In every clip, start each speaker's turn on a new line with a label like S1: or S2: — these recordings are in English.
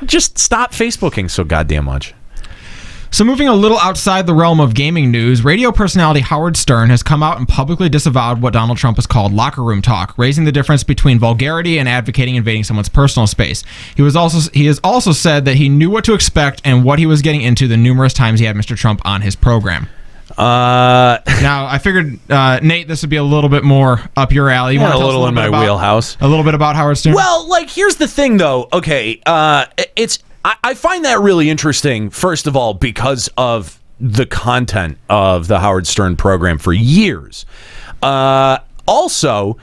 S1: Just stop Facebooking so goddamn much.
S2: So moving a little outside the realm of gaming news, radio personality Howard Stern has come out and publicly disavowed what Donald Trump has called locker room talk, raising the difference between vulgarity and advocating invading someone's personal space. He has also said that he knew what to expect and what he was getting into the numerous times he had Mr. Trump on his program. Now, I figured, Nate, this would be a little bit more up your alley. You want to tell us
S1: a little in my wheelhouse.
S2: A little bit about Howard Stern?
S1: Well, like, here's the thing, though. Okay, I find that really interesting, first of all, because of the content of the Howard Stern program for years. Also,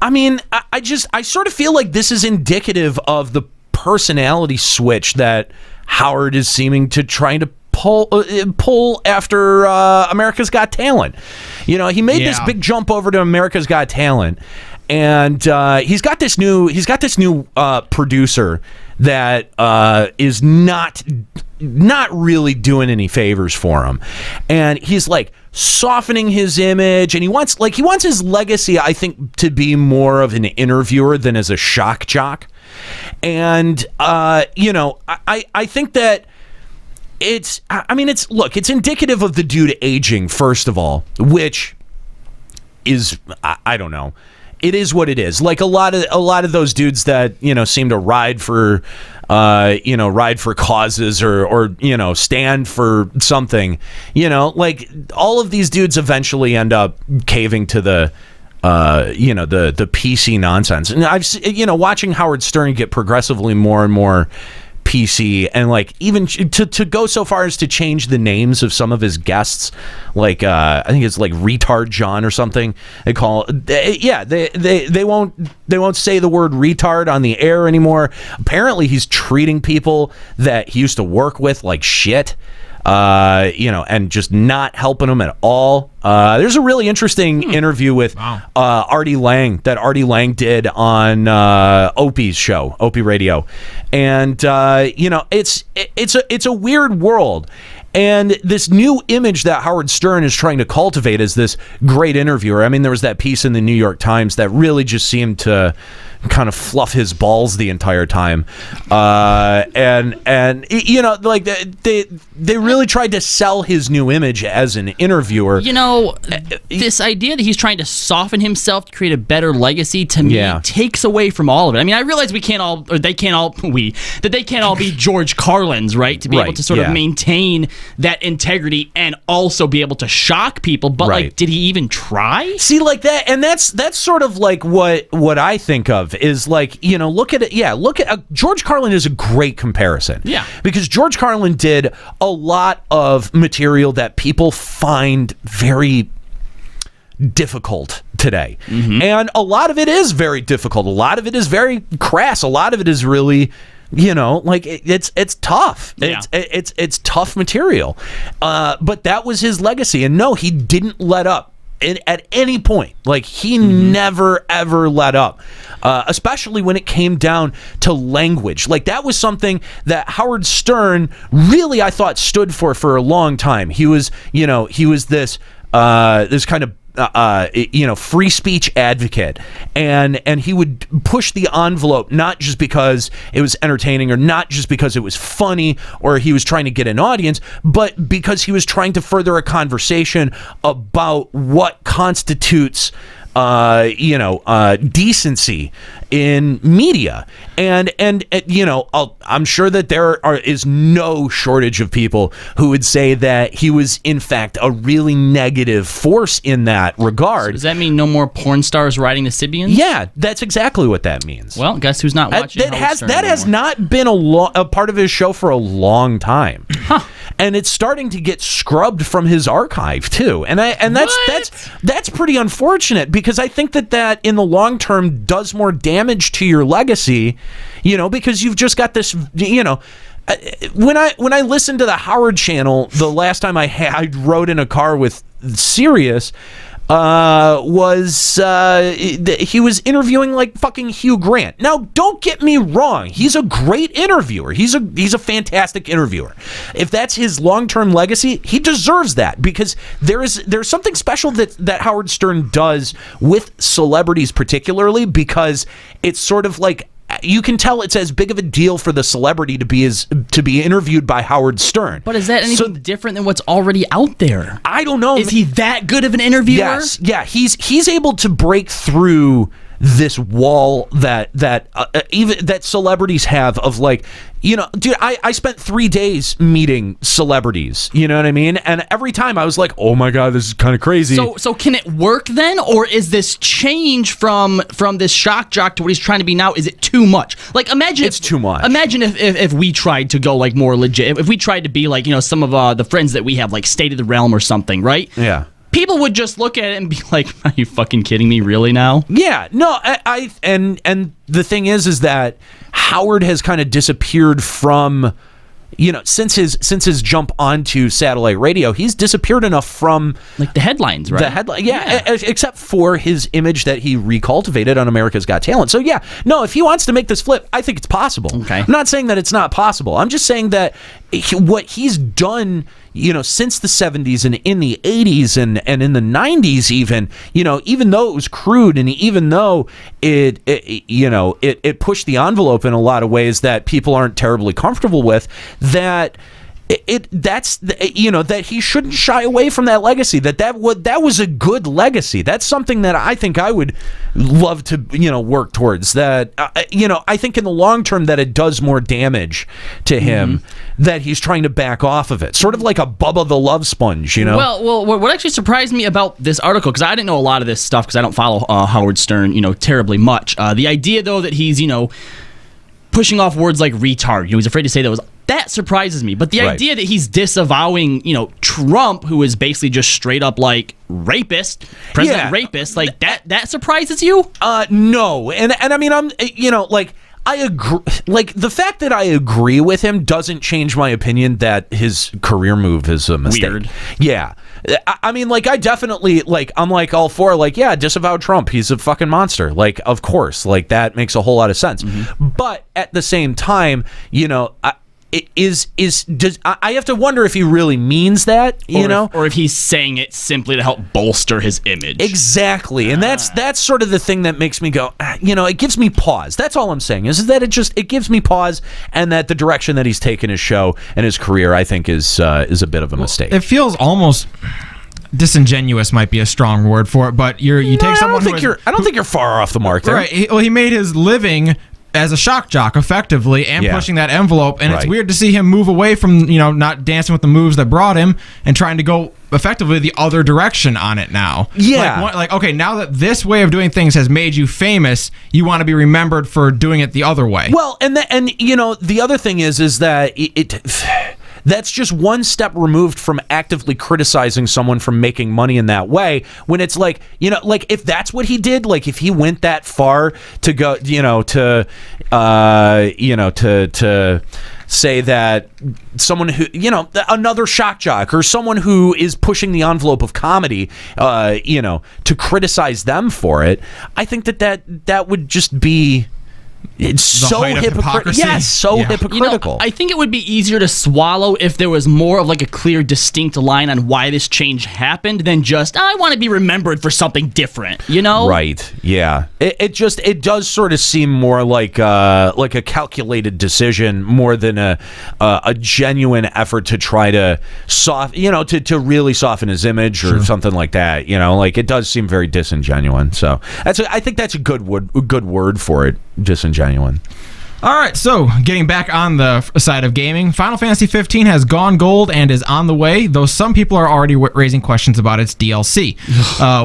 S1: I mean, I sort of feel like this is indicative of the personality switch that Howard is seeming to try to pull after America's Got Talent. You know, he made this big jump over to America's Got Talent, and he's got this new producer that is not really doing any favors for him, and he's like softening his image, and he wants his legacy, I think, to be more of an interviewer than as a shock jock. And I think that it's indicative of the dude aging, first of all, which is, I don't know. It is what it is. Like a lot of those dudes that, seem to ride for causes or stand for something, like all of these dudes eventually end up caving to the PC nonsense. And I've, watching Howard Stern get progressively more and more PC, and like even to go so far as to change the names of some of his guests, like I think it's like Retard John or something. They call they won't say the word retard on the air anymore. Apparently he's treating people that he used to work with like shit, and just not helping them at all. There's a really interesting interview with Artie Lang that Artie Lang did on Opie's show, Opie Radio, and it's a weird world. And this new image that Howard Stern is trying to cultivate as this great interviewer. I mean, there was that piece in the New York Times that really just seemed to kind of fluff his balls the entire time, and like they really tried to sell his new image as an interviewer.
S3: This idea that he's trying to soften himself to create a better legacy, to me, takes away from all of it. I mean, I realize they can't all be George Carlins, right? To be able to sort of maintain that integrity and also be able to shock people, but like, did he even try?
S1: See, like that, and that's sort of like what I think of is like, look at George Carlin is a great comparison. Yeah, because George Carlin did a lot of material that people find very difficult today. Mm-hmm. And a lot of it is very difficult. A lot of it is very crass. A lot of it is really, like it's tough. Yeah. It's tough material. But that was his legacy. And no, he didn't let up at any point. Like he never ever let up. Especially when it came down to language. Like that was something that Howard Stern really, I thought, stood for a long time. He was this kind of free speech advocate, and he would push the envelope, not just because it was entertaining or not just because it was funny or he was trying to get an audience, but because he was trying to further a conversation about what constitutes decency in media, and I'm sure that there is no shortage of people who would say that he was in fact a really negative force in that regard. So
S3: does that mean no more porn stars riding the Sibians?
S1: Yeah, that's exactly what that means.
S3: Well, guess who's not watching?
S1: That has not been a part of his show for a long time. Huh. And it's starting to get scrubbed from his archive too, and that's pretty unfortunate, because I think that in the long term does more damage to your legacy, because you've just got this, when I listened to the Howard Channel the last time I rode in a car with Sirius, he was interviewing like fucking Hugh Grant. Now, don't get me wrong, he's a great interviewer. He's a fantastic interviewer. If that's his long-term legacy, he deserves that, because there's something special that Howard Stern does with celebrities, particularly because it's sort of like you can tell it's as big of a deal for the celebrity to be interviewed by Howard Stern.
S3: But is that anything different than what's already out there?
S1: I don't know.
S3: Is he that good of an interviewer?
S1: Yes. Yeah, he's able to break through this wall that even that celebrities have of like, you know, dude, I spent 3 days meeting celebrities, you know what I mean? And every time I was like, oh my God, this is kind of crazy.
S3: So can it work then? Or is this change from this shock jock to what he's trying to be now, is it too much? Like, imagine
S1: it's too much.
S3: Imagine if we tried to go like more legit, if we tried to be like, you know, some of the friends that we have, like State of the Realm or something, right?
S1: Yeah.
S3: People would just look at it and be like, "Are you fucking kidding me? Really now?"
S1: Yeah, no, and the thing is that Howard has kind of disappeared from, you know, since his jump onto satellite radio, he's disappeared enough from
S3: like the headlines, right?
S1: The headline, yeah. Except for his image that he recultivated on America's Got Talent. So yeah, no, if he wants to make this flip, I think it's possible.
S3: Okay,
S1: I'm not saying that it's not possible. I'm just saying that what he's done, you know, since the 70s and in the 80s and in the 90s even, you know, even though it was crude and even though it pushed the envelope in a lot of ways that people aren't terribly comfortable with, that that he shouldn't shy away from that legacy, that was a good legacy. That's something that I think I would love to, you know, work towards. That I think in the long term that it does more damage to him, that he's trying to back off of it, sort of like a Bubba the Love Sponge, you know.
S3: Well, what actually surprised me about this article, because I didn't know a lot of this stuff because I don't follow Howard Stern, you know, terribly much. The idea though that he's, you know, pushing off words like retard, you know, he's afraid to say that surprises me. But the idea that he's disavowing, you know, Trump, who is basically just straight up like president rapist, like that surprises you?
S1: No. And I mean, I'm, you know, like, I agree. Like, the fact that I agree with him doesn't change my opinion that his career move is a mistake.
S3: Weird.
S1: Yeah. I mean, like, I definitely, like, I'm like all for, like, yeah, disavow Trump. He's a fucking monster. Like, of course. Like, that makes a whole lot of sense. But at the same time, you know, I have to wonder if he really means that,
S3: or if he's saying it simply to help bolster his image.
S1: Exactly. And that's sort of the thing that makes me go, you know, it gives me pause. That's all I'm saying, is that it gives me pause, and that the direction that he's taken his show and his career, I think, is a bit of a mistake.
S2: It feels almost disingenuous, might be a strong word for it, but you take someone
S1: I don't think you're far off the mark there.
S2: Right. He made his living as a shock jock effectively and pushing that envelope, and it's weird to see him move away from, you know, not dancing with the moves that brought him and trying to go effectively the other direction on it now. Like okay, now that this way of doing things has made you famous, you want to be remembered for doing it the other way.
S1: Well, and you know, the other thing is that that's just one step removed from actively criticizing someone from making money in that way, when it's like, you know, like, if that's what he did, like, if he went that far to go, you know, to say that someone who, you know, another shock jock or someone who is pushing the envelope of comedy, you know, to criticize them for it, I think that would just be... It's so hypocritical. Yes, so hypocritical.
S3: You know, I think it would be easier to swallow if there was more of like a clear, distinct line on why this change happened than just, I want to be remembered for something different, you know?
S1: Right, yeah. It does sort of seem more like a calculated decision more than a genuine effort to try to to really soften his image or something like that, you know? Like, it does seem very disingenuous. So I think that's a good word for it, disingenuous.
S2: All right, so getting back on the side of gaming, Final Fantasy 15 has gone gold and is on the way, though some people are already raising questions about its DLC.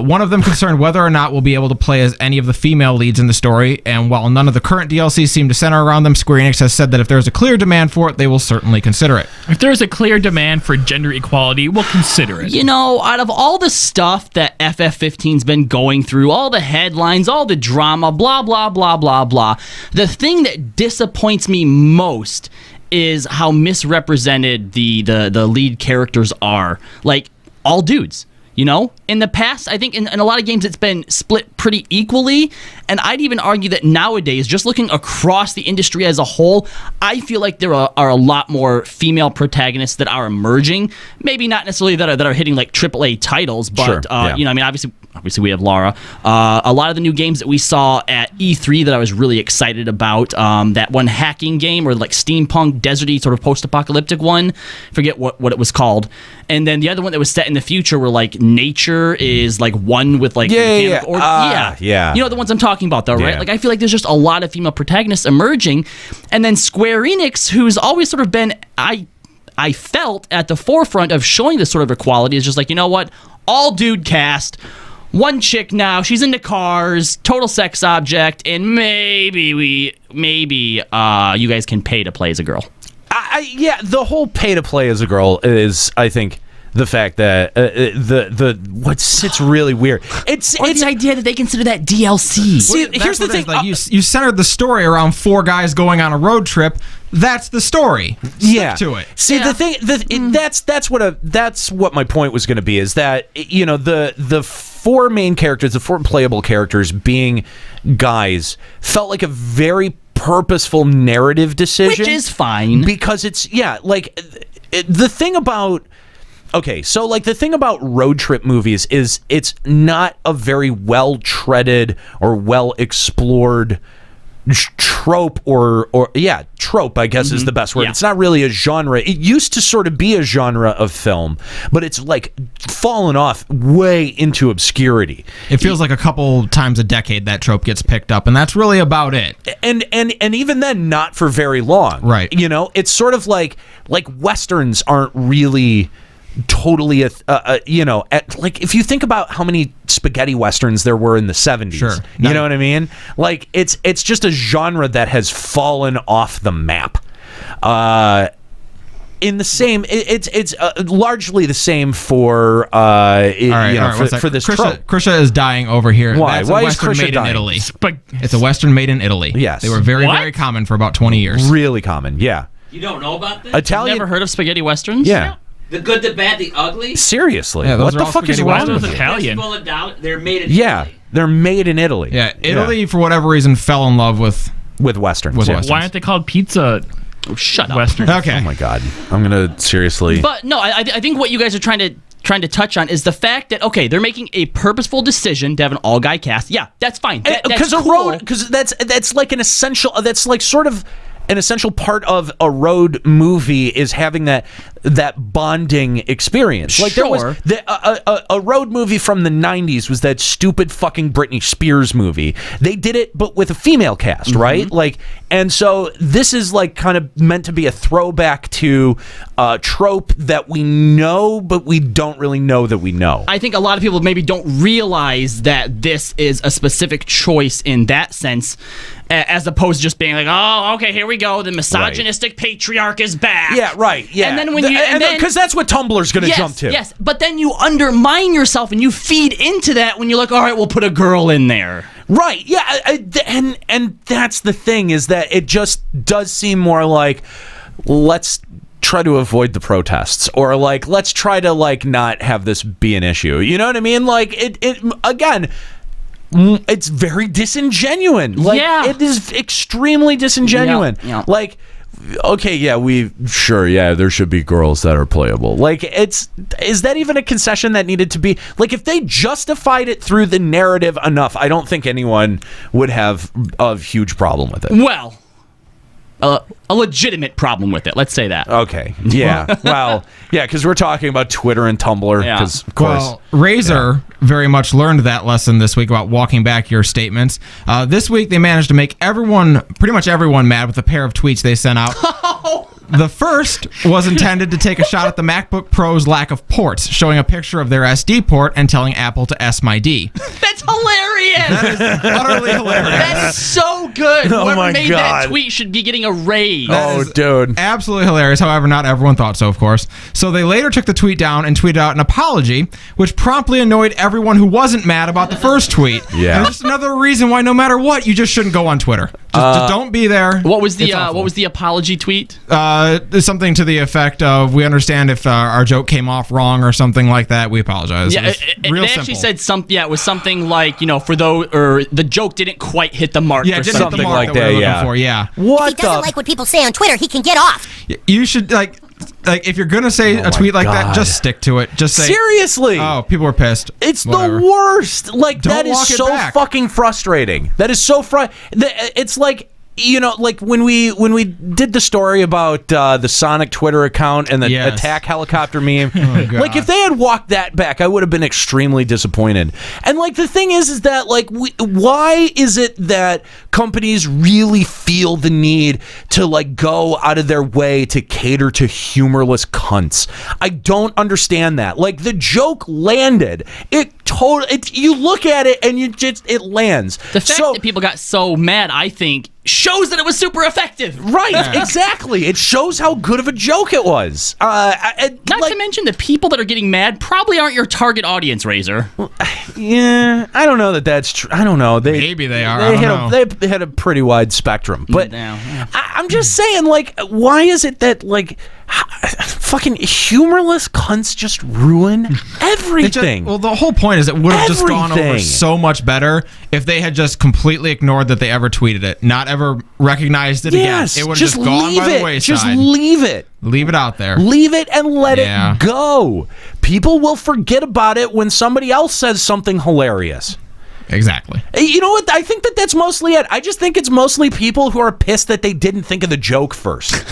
S2: One of them concerned whether or not we'll be able to play as any of the female leads in the story, and while none of the current DLCs seem to center around them, Square Enix has said that if there's a clear demand for it, they will certainly consider it.
S4: If there's a clear demand for gender equality, we'll consider it.
S3: You know, out of all the stuff that FF15's been going through, all the headlines, all the drama, blah, blah, blah, blah, blah, the thing that disappoints me most is how misrepresented the lead characters are. Like, all dudes, you know? In the past, I think in a lot of games it's been split pretty equally, and I'd even argue that nowadays, just looking across the industry as a whole, I feel like there are a lot more female protagonists that are emerging. Maybe not necessarily that are hitting like AAA titles, but you know, I mean, obviously obviously we have Lara. A lot of the new games that we saw at E3 that I was really excited about. That one hacking game or like steampunk, deserty sort of post-apocalyptic one. Forget what it was called. And then the other one that was set in the future where like nature is like one with like
S1: yeah.
S3: You know the ones I'm talking about though, right? Like I feel like there's just a lot of female protagonists emerging, and then Square Enix, who's always sort of been I felt at the forefront of showing this sort of equality, is just like, you know what, all dude cast. One chick now, she's into cars, total sex object, and maybe you guys can pay to play as a girl.
S1: The whole pay to play as a girl is, I think, the fact that what sits really weird. It's
S3: the idea that they consider that DLC.
S1: See, here's the thing:
S2: like you centered the story around 4 guys going on a road trip. That's the story.
S1: Stick
S2: to it.
S1: See, the thing that's what my point was going to be, is that, you know, the 4 main characters, the 4 playable characters being guys, felt like a very purposeful narrative decision,
S3: which is fine
S1: because it's the thing about. Okay, so like the thing about road trip movies is it's not a very well treaded or well explored trope trope, I guess is the best word. It's not really a genre. It used to sort of be a genre of film, but it's like fallen off way into obscurity.
S2: It feels like a couple times a decade that trope gets picked up, and that's really about it.
S1: And even then, not for very long.
S2: Right.
S1: You know, it's sort of like Westerns aren't really totally like if you think about how many spaghetti westerns there were in the 70s,
S2: sure,
S1: you know what I mean? Like it's just a genre that has fallen off the map. In the same, it's largely the same for for this trope.
S2: Krisha is dying over here.
S1: Why?
S2: That's
S1: Why
S2: a
S1: is
S2: Western
S1: Krisha
S2: made
S1: dying?
S2: in Italy. It's a Western made in Italy.
S1: Yes,
S2: they were very common for about 20 years.
S1: Really common. Yeah.
S5: You don't know about this?
S1: Italian.
S3: Never heard of spaghetti westerns?
S1: Yeah.
S5: The Good, the Bad, the Ugly?
S1: Seriously,
S2: Yeah,
S1: what the fuck is wrong with it?
S4: Italian.
S5: They're made in Italy.
S1: They're made in Italy.
S2: Yeah, Italy for whatever reason fell in love with
S1: westerns.
S2: Westerns.
S4: Why aren't they called pizza?
S3: Oh, shut up.
S4: Westerns.
S2: Okay.
S1: Oh my god, I'm gonna seriously.
S3: But no, I think what you guys are trying to touch on is the fact that, okay, they're making a purposeful decision to have an all guy cast. Yeah, that's fine. That's cool.
S1: Because that's like an essential. That's like sort of an essential part of a road movie is having that bonding experience. Like there was a road movie from the 90s was that stupid fucking Britney Spears movie. They did it but with a female cast, right? Like, and so this is like kind of meant to be a throwback to a trope that we know but we don't really know that we know.
S3: I think a lot of people maybe don't realize that this is a specific choice in that sense, as opposed to just being like, oh, okay, here we go, the misogynistic patriarch is back.
S1: Yeah, right. Yeah.
S3: And then when
S1: because that's what Tumblr's going to jump to.
S3: Yes, but then you undermine yourself and you feed into that when you're like, all right, we'll put a girl in there.
S1: Right. Yeah. And that's the thing, is that it just does seem more like, let's try to avoid the protests, or like, let's try to like not have this be an issue. You know what I mean? Like it again, it's very disingenuine. Like, it is extremely disingenuine.
S3: Yeah.
S1: Like, okay, there should be girls that are playable. Like, is that even a concession that needed to be? Like, if they justified it through the narrative enough, I don't think anyone would have a huge problem with it.
S3: Well, a legitimate problem with it. Let's say that.
S1: Okay. Yeah. Well, yeah, because we're talking about Twitter and Tumblr. Because, of course.
S2: Well, Razer very much learned that lesson this week about walking back your statements. This week, they managed to make pretty much everyone mad with a pair of tweets they sent out. The first was intended to take a shot at the MacBook Pro's lack of ports, showing a picture of their SD port and telling Apple to S my D.
S3: That's hilarious.
S2: That is utterly hilarious.
S3: That's so good.
S1: Oh,
S3: Whoever
S1: my
S3: made
S1: God.
S3: that tweet should be getting a raise.
S1: Oh, dude.
S2: Absolutely hilarious. However, not everyone thought so, of course. So they later took the tweet down and tweeted out an apology, which promptly annoyed everyone who wasn't mad about the first tweet.
S1: Yeah.
S2: And it's just another reason why no matter what, you just shouldn't go on Twitter. Just don't be there.
S3: What was the apology tweet?
S2: Something to the effect of, we understand if our joke came off wrong or something like that. We apologize.
S3: Yeah,
S2: real
S3: they
S2: simple.
S3: actually said something. Yeah, it was something like, for those, or the joke didn't quite hit the mark.
S2: Yeah,
S3: or
S2: it didn't hit the
S1: something
S2: mark
S1: like
S2: that we were
S1: that,
S2: looking for. Yeah.
S1: What
S6: If he doesn't like what people say on Twitter, he can get off.
S2: You should, like, like if you're gonna say a tweet like that, just stick to it. Just say
S1: seriously.
S2: Oh, people were pissed.
S1: It's the worst. Like
S2: Don't
S1: that is so fucking frustrating. That is so it's like, you know, like when we did the story about the Sonic Twitter account and the attack helicopter meme, like if they had walked that back, I would have been extremely disappointed. And like the thing is that like why is it that companies really feel the need to like go out of their way to cater to humorless cunts? I don't understand that. Like the joke landed. You look at it and it lands.
S3: The fact that people got so mad, I think, shows that it was super effective.
S1: Right, exactly. It shows how good of a joke it was.
S3: Not to mention the people that are getting mad probably aren't your target audience, Razer.
S1: Yeah, I don't know that's true. I don't know.
S2: Maybe they are.
S1: They had a pretty wide spectrum. But I'm just saying, like, why is it that, like, fucking humorless cunts just ruin everything?
S2: Well, the whole point is it would have just gone over so much better if they had just completely ignored that they ever tweeted it, not ever recognized it again. It would have just gone by the wayside.
S1: Just leave it.
S2: Leave it out there.
S1: Leave it and let it go. People will forget about it when somebody else says something hilarious.
S2: Exactly.
S1: You know what? I think that's mostly it. I just think it's mostly people who are pissed that they didn't think of the joke first.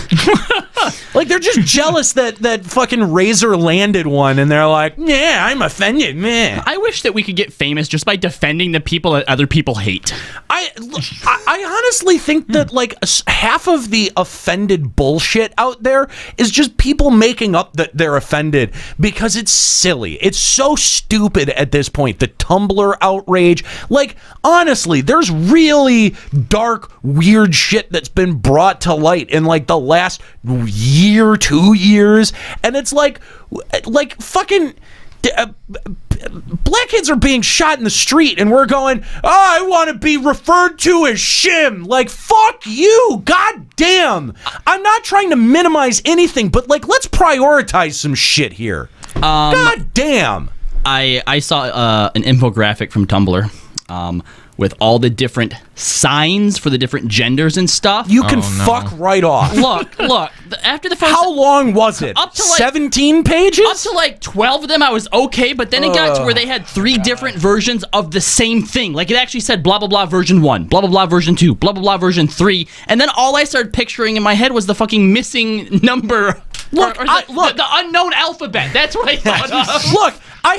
S1: Like, they're just jealous that fucking Razer landed one, and they're like, yeah, I'm offended, man.
S3: I wish that we could get famous just by defending the people that other people hate.
S1: I honestly think that, like, half of the offended bullshit out there is just people making up that they're offended because it's silly. It's so stupid at this point. The Tumblr outrage. Like, honestly, there's really dark, weird shit that's been brought to light in, like, the last year, 2 years, and it's like fucking black kids are being shot in the street, and we're going, oh, I want to be referred to as shim. Like, fuck you. God damn. I'm not trying to minimize anything, but, like, let's prioritize some shit here. God damn.
S3: I saw an infographic from Tumblr with all the different signs for the different genders and stuff.
S1: You can fuck right off.
S3: Look. After the first...
S1: How long was it?
S3: Up to like
S1: 17 pages?
S3: Up to like 12 of them, I was okay, but then it got to where they had 3 different versions of the same thing. Like, it actually said blah, blah, blah version 1, blah, blah, blah version 2, blah, blah, blah version 3, and then all I started picturing in my head was the fucking missing number... Look, the unknown alphabet. That's what I thought of.
S1: Look, I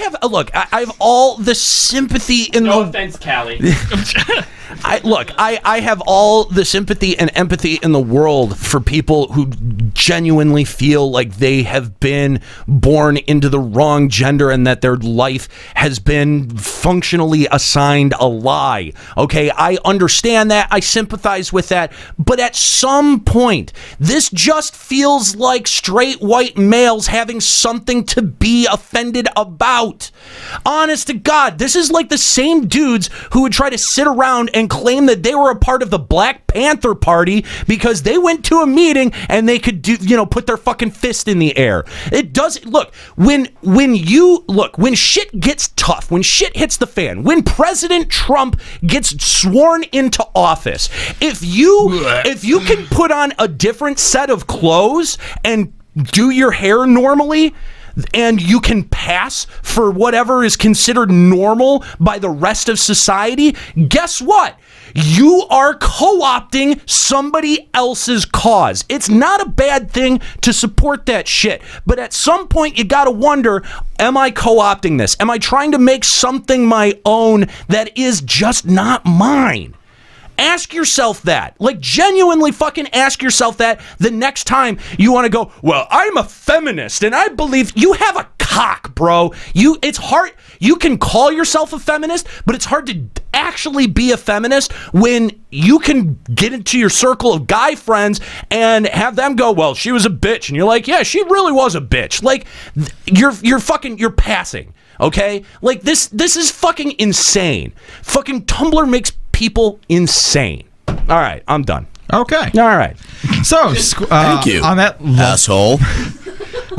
S1: have all the sympathy in
S5: No offense, Callie.
S1: I have all the sympathy and empathy in the world for people who genuinely feel like they have been born into the wrong gender and that their life has been functionally assigned a lie. Okay, I understand that. I sympathize with that. But at some point, this just feels like straight white males having something to be offended about. Honest to God, this is like the same dudes who would try to sit around and claim that they were a part of the Black Panther Party because they went to a meeting and they could put their fucking fist in the air. It does look when shit gets tough, when shit hits the fan, when President Trump gets sworn into office, if you can put on a different set of clothes and do your hair normally, and you can pass for whatever is considered normal by the rest of society, guess what? You are co-opting somebody else's cause. It's not a bad thing to support that shit. But at some point, you gotta wonder, am I co-opting this? Am I trying to make something my own that is just not mine? Ask yourself that. Like, genuinely fucking ask yourself that the next time you want to go, well, I'm a feminist and I believe. You have a cock, bro. It's hard. You can call yourself a feminist, but it's hard to actually be a feminist when you can get into your circle of guy friends and have them go, well, she was a bitch. And you're like, yeah, she really was a bitch. Like, you're passing. Okay? Like, this is fucking insane. Fucking Tumblr makes people insane. All right, I'm done.
S2: Okay.
S1: All right.
S2: So,
S6: thank you
S2: on that
S6: asshole.